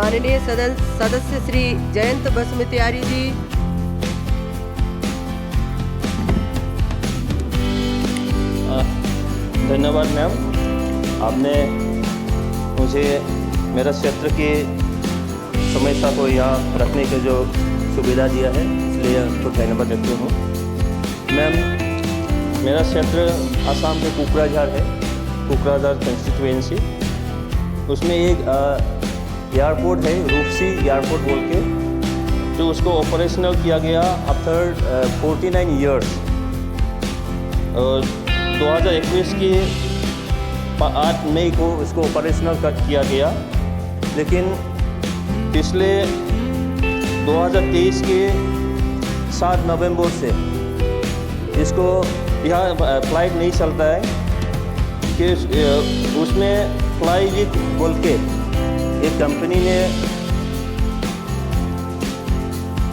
माननीय सदस्य श्री जयंत बसमितियारी जी। धन्यवाद मैम, आपने मुझे मेरा क्षेत्र की समस्या को यहाँ रखने की जो सुविधा दिया है, इसलिए आपको धन्यवाद देती हूँ। मैम, मेरा क्षेत्र आसाम के कोकराझार है, कोकराझार कंस्टिट्यूएंसी। उसमें एक एयरपोर्ट है, रूपसी एयरपोर्ट बोल के, जो उसको ऑपरेशनल किया गया आफ्टर 49 ईयर्स। 2021 की 8 मई को इसको ऑपरेशनल किया गया, लेकिन पिछले 2023 के 7 नवंबर से इसको यहाँ फ्लाइट नहीं चलता है कि उसमें फ्लाईविक बोल के एक कंपनी ने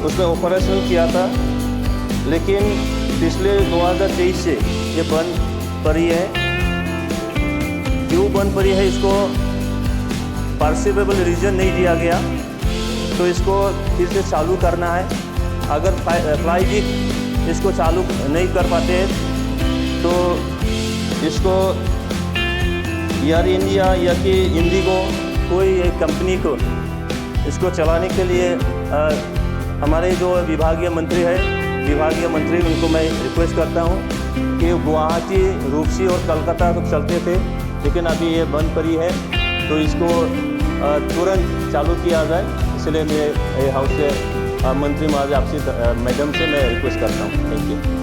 उसमें ऑपरेशन किया था, लेकिन पिछले 2023 से ये बंद पड़ी है। क्यों बंद पड़ी है, इसको परसिवेबल रीज़न नहीं दिया गया, तो इसको फिर से चालू करना है। अगर फ्लाईविक इसको चालू नहीं कर पाते तो इसको एयर इंडिया या कि इंडिगो कोई एक कंपनी को इसको चलाने के लिए हमारे जो विभागीय मंत्री उनको मैं रिक्वेस्ट करता हूँ कि गुवाहाटी, रूपसी और कलकत्ता तो चलते थे, लेकिन अभी ये बंद पड़ी है, तो इसको तुरंत चालू किया जाए। इसलिए मैं हाउस से मंत्री महोदय आपसे मैडम से मैं रिक्वेस्ट करता हूँ। Thank you.